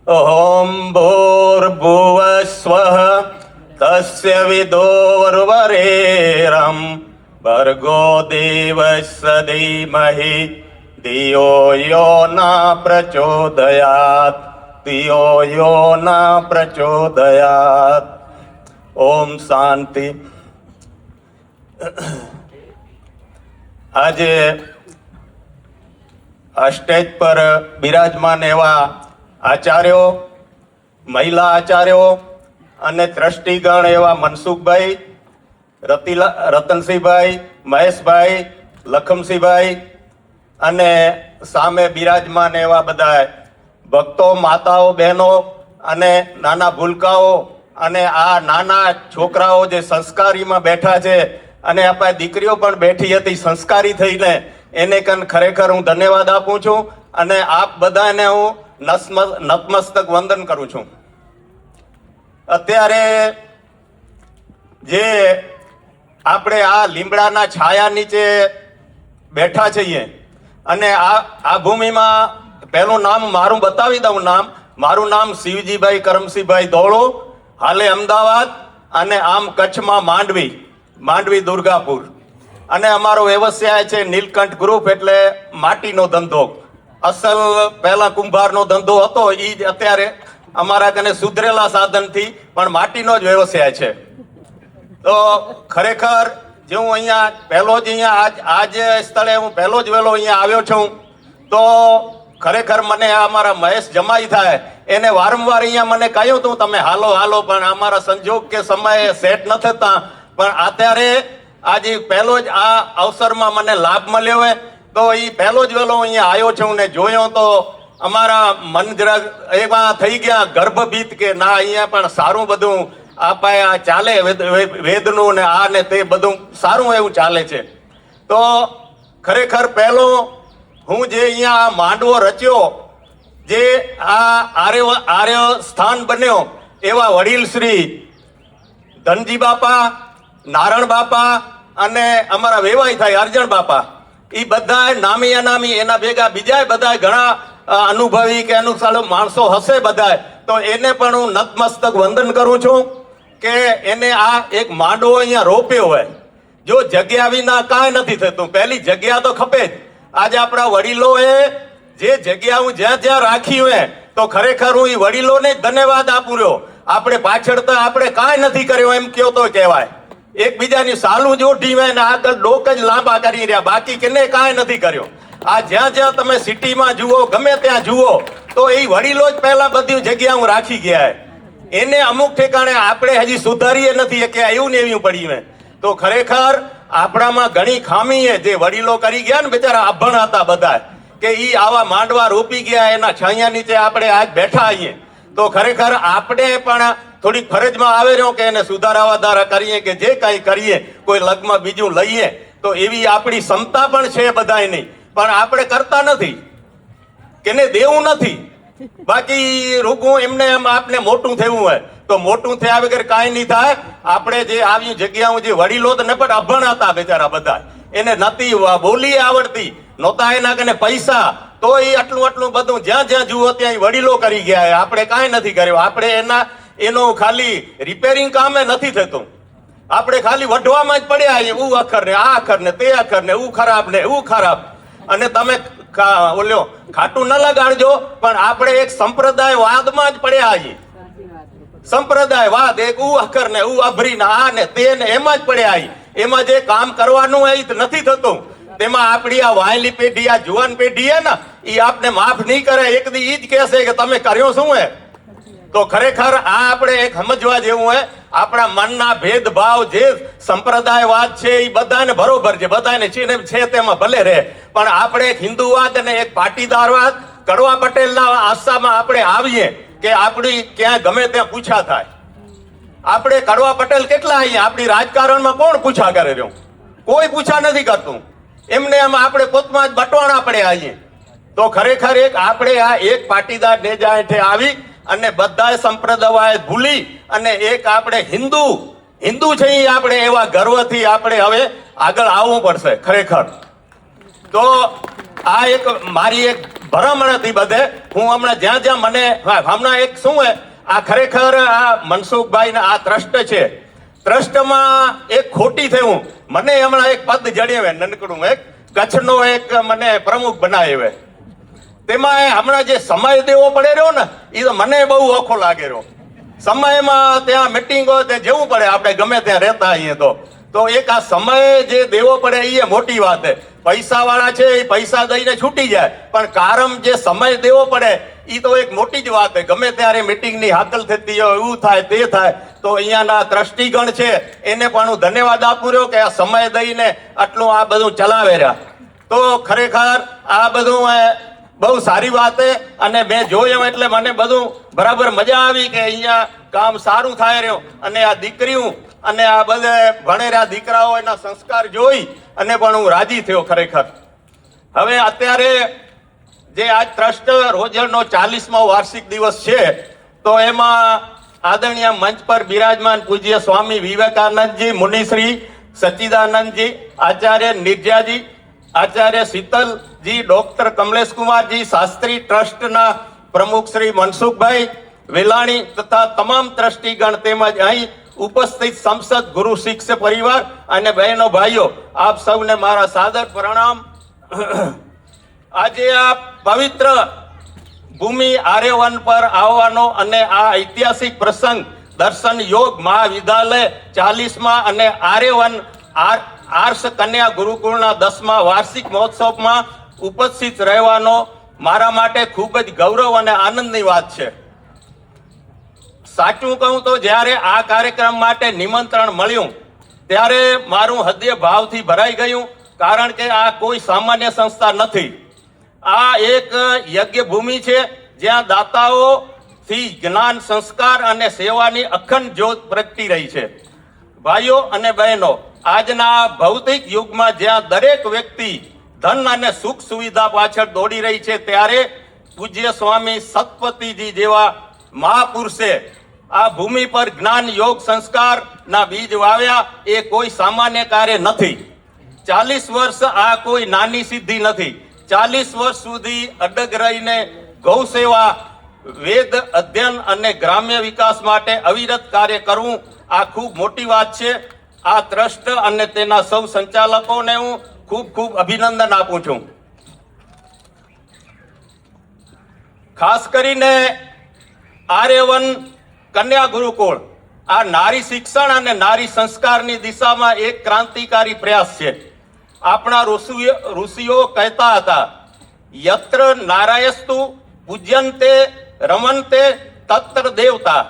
ઓમ ભૂર્ભુવસ્વઃ તસ્ય વિદોર્વરેરં ભર્ગો દેવસ્ય ધીમહિ ધિયો યો ના પ્રચોદયાત ધિયો યો ના પ્રચોદયાત. ઓમ શાંતિ. આજે આ સ્ટેજ પર બિરાજમાન એવા આચાર્યો, મહિલા આચાર્યો અને ટ્રસ્ટીગણ એવા મનસુખભાઈ, રતનસિંહભાઈ, મહેશભાઈ, લખમસિંહભાઈ અને સામે બિરાજમાન એવા બધા ભક્તો, માતાઓ, બહેનો અને નાના ભૂલકાઓ અને આ નાના છોકરાઓ જે સંસ્કારીમાં બેઠા છે અને આપણી દીકરીઓ પણ બેઠી હતી સંસ્કારી થઈને, એને કન ખરેખર હું ધન્યવાદ આપું છું અને આપ બધાને હું નતમસ્તક વંદન કરું છું. અત્યારે જે આપણે આ લીમડાના છાયા નીચે બેઠા છીએ અને આ ભૂમિમાં પહેલું નામ મારું બતાવી દઉં. મારું નામ શિવજીભાઈ કરમસિંહભાઈ ધોળો, હાલે અમદાવાદ અને આમ કચ્છમાં માંડવી દુર્ગાપુર. અને અમારો વ્યવસાય છે નીલકંઠ ગ્રુપ, એટલે માટીનો ધંધો. અસલ પહેલા કુંભારનો ધંધો હતો, એ જ અત્યારે અમારા કને સુધરેલા સાધનથી પણ માટીનો જ વ્યવસાય છે. તો ખરેખર જે હું અહીંયા પહેલો જ આજ સ્થળે હું પહેલો જ વહેલો અહીંયા આવ્યો છું, તો ખરેખર મને અમારા મહેશ જમાઈ થાય એને વારંવાર અહીંયા મને કહ્યું હતું તમે હાલો, પણ અમારા સંજોગ કે સમય સેટ ન થતા. પણ અત્યારે આજે પહેલો જ આ અવસરમાં મને લાભ મળ્યો હોય તો એ પહેલો જ વહેલો અહીંયા આવ્યો છું ને જોયો તો અમારા મન જરા એવા થઈ ગયા ગર્ભભીત કે ના, અહીંયા પણ સારું બધું આ ચાલે, વેદનું ને આ ને તે બધું સારું એવું ચાલે છે. તો ખરેખર પહેલો હું જે અહીંયા માંડવો રચ્યો, જે આ આર્ય સ્થાન બન્યો, એવા વડીલ શ્રી ધનજી બાપા, નારણ બાપા અને અમારા વેવાઈ થાય અર્જણ બાપા, એ બધા નામી અનામી એના ભેગા બીજા બધા ઘણા અનુભવી કે અનુસાર માણસો હશે બધા, તો એને પણ હું નતમસ્તક વંદન કરું છું કે એને આ એક માંડવો અહીંયા રોપ્યો હોય. જો જગ્યા વિના કાંઈ નથી થતું, પહેલી જગ્યા તો ખપે જ. આજે આપણા વડીલોએ જે જગ્યા હું જ્યાં રાખી હોય તો ખરેખર હું એ વડીલોને જ ધન્યવાદ આપું રહ્યો. આપણે પાછળ તો આપણે કાંઈ નથી કર્યો એમ કયો તો કહેવાય. એકબીજાની સાલું જ ઓઢી હોય ને આગળ ડોક જ લાંબા કરી રહ્યા, બાકી કેને કાંઈ નથી કર્યો. આ જ્યાં તમે સિટીમાં જુઓ, ગમે ત્યાં જુઓ, તો એ વડીલો જ પહેલા બધી જગ્યા હું રાખી ગયા. એને અમુક ઠેકાણે આપણે હજી સુધારીએ નથી કે એવું ને એવું પડ્યું. તો ખરેખર આપણામાં ઘણી ખામી છે. જે વડીલો કરી ગયા ને બિચારા અભણ હતા બધા, કે ઈ આવા માંડવા રોપી ગયા, એના છાયા નીચે આપણે આજ બેઠા આવીએ. તો ખરેખર આપણે પણ થોડીક ફરજમાં આવે રહ્યો કે એને સુધારા વધારા કરીએ કે જે કાંઈ કરીએ, કોઈ લગ્ન બીજું લઈએ તો એવી આપણી ક્ષમતા પણ છે બધાની, પણ આપણે કરતા નથી કેને દેવું નથી. બાકી રૂગું એમને એમ આપને મોટું થયું હોય તો મોટું થયા વગર કાંઈ નહીં થાય. આપણે જે આવી જગ્યાઓ જે વડીલો તો ને પણ અભણ હતા બિચારા બધા, એને નથી બોલી આવડતી, નહોતા એના કને પૈસા, તો એ આટલું બધું જ્યાં જુઓ ત્યાં વડીલો કરી ગયા. આપણે કાંઈ નથી કર્યું. આપણે એનું ખાલી રિપેરિંગ કામે નથી થતું. આપણે ખાલી વઢવામાં જ પડ્યા એ અખર ને આ અખર ને તે અખર ને ખરાબ ને એવું ખરાબ. અને તમે ઓલ્યો ખાટું ન લગાડજો, પણ આપણે એક સંપ્રદાયવાદમાં જ પડ્યા છીએ. સંપ્રદાયવાદ એક અખર ને અભરી ને આ ને તે ને એમાં જ પડ્યા છીએ. એમાં જે કામ કરવાનું એ નથી થતું. તેમાં આપણી આ વાયલી પેઢી, આ જુવાન પેઢી હે ને, એ આપને માફ નહીં કરે. એક દી ઈ જ કહેશે કે તમે કર્યો શું હે. તો ખરેખર આ આપણે એક સમજવા જેવું હોય. આપણા મનના ભેદભાવ જે સંપ્રદાયવાદ છે એ બધાને બરોબર છે, બધાને છે તેમાં ભલે રહે, પણ આપણે એક હિન્દુવાદ અને એક પાટીદારવાદ, કડવા પટેલના આશામાં આપણે આવીએ કે આપણી ક્યાં ગમે ત્યાં પૂછા થાય. આપણે કડવા પટેલ કેટલા અહીંયા, આપણી રાજકારણમાં કોણ પૂછા કરે રહ્યું? કોઈ પૂછા નથી કરતું. એમને એમ આપણે પોતમાં જ બટવાણા પડે આવીએ. તો ખરેખર એક આપણે આ એક પાટીદાર નેજા હેઠે આવી અને બધા સંપ્રદાય ભૂલી અને એક આપણે હિન્દુ છે એ આપણે એવા ગર્વથી આપણે હવે આગળ આવવું પડશે ખરેખર. તો આ એક મારી એક ભલામણ હતી બધે. હું હમણાં જ્યાં જ્યાં મને હમણાં એક શું હે, આ ખરેખર આ મનસુખભાઈ આ ટ્રસ્ટ છે, ટ્રસ્ટમાં એક ખોટી થયું. મને હમણાં એક પદ જણાવે નનકડું, એક કચ્છનો એક મને પ્રમુખ બનાવે. તેમાં હમણાં જે સમય દેવો પડે રહ્યો ને એ તો મને બહુ ઓખો લાગે રહ્યો. સમયમાં ત્યાં મિટિંગો તે જવું પડે, આપણે ગમે ત્યાં રહેતા આવીએ તો એક આ સમય જે દેવો પડે એ મોટી વાત છે. પૈસા વાળા છે એ પૈસા દઈને છૂટી જાય, પણ કારમ જે સમય દેવો પડે એ તો એક મોટી જ વાત છે. ગમે ત્યારે મિટિંગની હાકલ થતી હોય, એવું થાય તે થાય, તો અહીંયાના ટ્રસ્ટીગણ છે એને પણ હું ધન્યવાદ આપું રહ્યો કે આ સમય દઈને આટલું આ બધું ચલાવે રહ્યા. તો ખરેખર આ બધું બહુ સારી વાત છે. અને મેં જોયું એટલે મને બધું બરાબર મજા આવી કે અહીંયા કામ સારું થાય રહ્યું. અને આ દીકરીઓ અને આ બધે ભણેરા દીકરાઓ એના સંસ્કાર જોઈ અને પણ હું રાજી થયો ખરેખર. હવે અત્યારે જે આ ટ્રસ્ટ રોજરનો 40મો વાર્ષિક દિવસ છે, તો એમાં આદરણીય મંચ પર બિરાજમાન પૂજ્ય સ્વામી વિવેકાનંદજી, મુનિશ્રી સચ્ચિદાનંદજી, આચાર્ય નિર્જાજી, આચાર્ય શીતલજી, ડોક્ટર કમલેશ કુમારજી શાસ્ત્રી, ટ્રસ્ટના પ્રમુખ શ્રી મનસુખભાઈ વેલાણી તથા તમામ ટ્રસ્ટીગણ તેમજ અહીં ઉપસ્થિત સંસદ ગુરુ શિક્ષક પરિવાર અને બહેનો ભાઈઓ, આપ સૌને મારા સાદર પ્રણામ. આજે આ પવિત્ર ભૂમિ આર્યવન પર આવવાનો અને આ ઐતિહાસિક પ્રસંગ દર્શન યોગ મહાવિદ્યાલય 40મા અને આર્યવન આર્ષ કન્યા ગુરુકુળના 10મા વાર્ષિક મહોત્સવમાં ઉપસ્થિત રહેવાનો મારા માટે ખૂબ જ ગૌરવ અને આનંદની વાત છે. સાચું કહું તો જ્યારે આ કાર્યક્રમ માટે નિમંત્રણ મળ્યું ત્યારે મારું હૃદય ભાવથી ભરાઈ ગયું, કારણ કે આ કોઈ સામાન્ય સંસ્થા નથી. આ એક યજ્ઞ ભૂમિ છે જ્યાં દાતાઓથી જ્ઞાન, સંસ્કાર અને સેવાની અખંડ જ્યોત પ્રગટી રહી છે. ભાઈઓ અને બહેનો, આજના ભૌતિક યુગમાં જ્યાં દરેક વ્યક્તિ ધન અને સુખ સુવિધા પાછળ દોડી રહી છે, ત્યારે પૂજ્ય સ્વામી સતપતિજી જેવા મહાપુરુષે આ ભૂમિ પર જ્ઞાન, યોગ, સંસ્કારના બીજ વાવ્યા. એ કોઈ સામાન્ય કાર્ય નથી. 40 વર્ષ આ કોઈ નાની સિદ્ધિ નથી. 40 વર્ષ સુધી અડગ રહીને ગૌ સેવા, વેદ અધ્યયન અને ગ્રામ્ય વિકાસ માટે અવિરત કાર્ય કરવું આ ખૂબ મોટી વાત છે. આ ટ્રસ્ટ અને તેના સૌ સંચાલકોને હું ખૂબ ખૂબ અભિનંદન આપું છું. ખાસ કરીને આર્યવન કન્યા ગુરુકુળ આ નારી શિક્ષણ અને નારી સંસ્કારની દિશામાં એક ક્રાંતિકારી પ્રયાસ છે. આપણા ઋષિઓ કહેતા હતા, યત્ર નારાયસ્તુ પૂજ્યંતે રમંતે તત્ર દેવતા.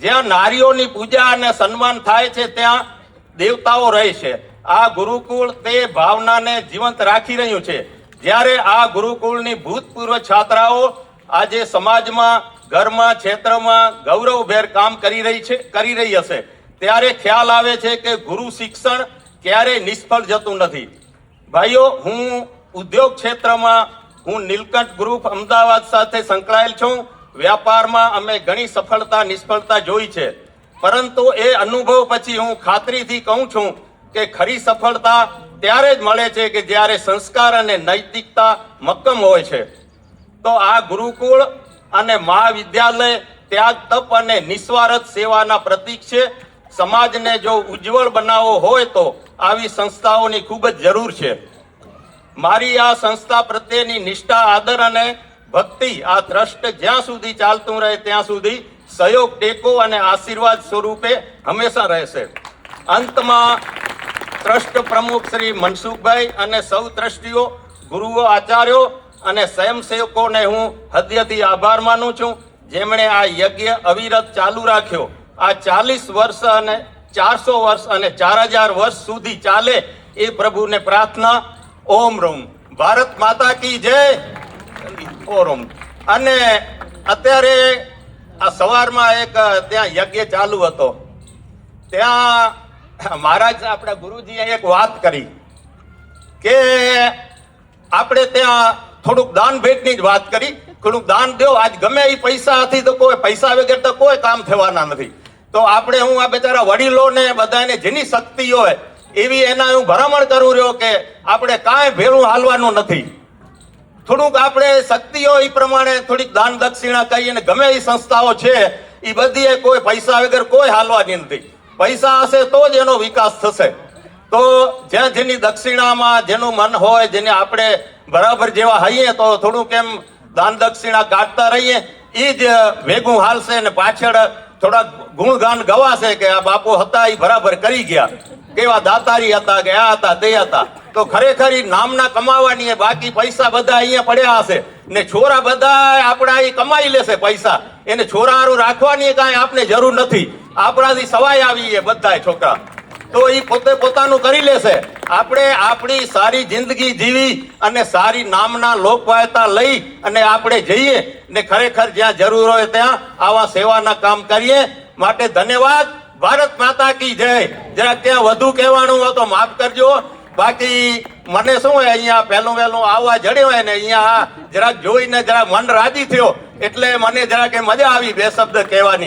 જ્યાં નારીઓની પૂજા અને સન્માન થાય છે ત્યાં દેવતાઓ રહે છે. આ ગુરુકુળ તે ભાવનાને જીવંત રાખી રહ્યું છે. જ્યારે આ ગુરુકુળની ભૂતપૂર્વ છાત્રાઓ આજે સમાજમાં, ઘરમાં, ક્ષેત્રમાં ગૌરવભેર કામ કરી રહી હશે, ત્યારે ખ્યાલ આવે છે કે ગુરુ શિક્ષણ ક્યારેય નિષ્ફળ જતું નથી. ભાઈઓ, હું ઉદ્યોગ ક્ષેત્રમાં નીલકંઠ ગ્રુપ અમદાવાદ સાથે સંકળાયેલ છું. વ્યાપારમાં અમે ઘણી સફળતા નિષ્ફળતા જોઈ છે, પરંતુ એ અનુભવ પછી હું ખાતરીથી કહું છું કે ખરી સફળતા ત્યારે જ મળે છે કે જ્યારે સંસ્કાર અને નૈતિકતા મક્કમ હોય છે. તો આ ગુરુકુળ અને મહાવિદ્યાલય ત્યાગ, તપ અને નિસ્વાર્થ સેવાના પ્રતીક છે. સમાજને જો ઉજ્જવળ બનાવવો હોય તો આવી સંસ્થાઓની ખૂબ જ જરૂર છે. મારી આ સંસ્થા પ્રત્યેની નિષ્ઠા, આદર અને ભક્તિ આ ટ્રસ્ટ જ્યાં સુધી ચાલતું રહે ત્યાં સુધી સહયોગ, ટેકો અને આશીર્વાદ સ્વરૂપે હંમેશા રહેશે. અંતમાં ટ્રસ્ટ પ્રમુખ શ્રી મનસુખભાઈ અને સૌ ટ્રસ્ટીઓ, ગુરુઓ, આચાર્યો અને સ્વયંસેવકોને હું હૃદયથી આભાર માનું છું, જેમણે આ યજ્ઞ અવિરત ચાલુ રાખ્યો. આ 40 વર્ષ અને 400 વર્ષ અને 4000 વર્ષ સુધી ચાલે એ પ્રભુને પ્રાર્થના. ઓમ રોમ. ભારત માતા કી જય. ઓમ. અને અત્યારે આ સવારમાં એક ત્યાં યજ્ઞ ચાલુ હતો, ત્યાં મહારાજ આપણા ગુરુજીએ એક વાત કરી કે આપણે ત્યાં થોડુંક દાન ભેટની જ વાત કરી. થોડુંક દાન દો. આજ ગમે એ પૈસાથી તો કોઈ પૈસા વગર તો કોઈ કામ થવાના નથી. તો આપણે હું આ બેચારા વડીલોને બધાને જેની શક્તિ હોય એવી એના હું ભલામણ કરું રહ્યો કે આપણે કાંઈ ભેળું હાલવાનું નથી. થોડુંક આપણે શક્તિઓ એ પ્રમાણે થોડીક દાન દક્ષિણા કરી અને ગમે એ સંસ્થાઓ છે એ બધી કોઈ પૈસા વગર કોઈ હાલવાની નથી. પૈસા હશે તો જ એનો વિકાસ થશે. તો જ્યાં જેની દક્ષિણામાં જેનું મન હોય, જેને આપણે બરાબર જેવા હઈએ તો થોડુંક એમ દાન દક્ષિણા કાઢતા રહીએ, એ જ ભેગું હાલશે ને પાછળ થોડાક ગુણગાન ગવાશે કે આ બાપુ હતા એ બરાબર કરી ગયા, કેવા દાતારી હતા કે આ હતા તે હતા. તો ખરેખર ઈ નામના કમાવાની, બાકી પૈસા બધા અહીંયા પડ્યા હશે ને છોરા બધા આપણા એ કમાઈ લેશે પૈસા, એને છોરા હારું રાખવાની કાંઈ આપણે જરૂર નથી. આપણાથી સવાય આવીએ બધા છોકરા, તો એ પોતે પોતાનું કરી લેશે. આપણે આપણી સારી જિંદગી જીવી અને સારી નામના લોકવાયતા લઈ અને આપણે જઈએ ને ખરેખર જ્યાં જરૂર હોય ત્યાં આવા સેવાના કામ કરીએ. માટે ધન્યવાદ. ભારત માતા કી જય. જરાક ત્યાં વધુ કહેવાનું હોય તો માફ કરજો. બાકી મને શું હોય, અહીંયા પહેલું આવવા જડ્યો હોય ને અહીંયા જરાક જોઈને જરાક મન રાજી થયો એટલે મને જરાક મજા આવી બે શબ્દ કહેવાની.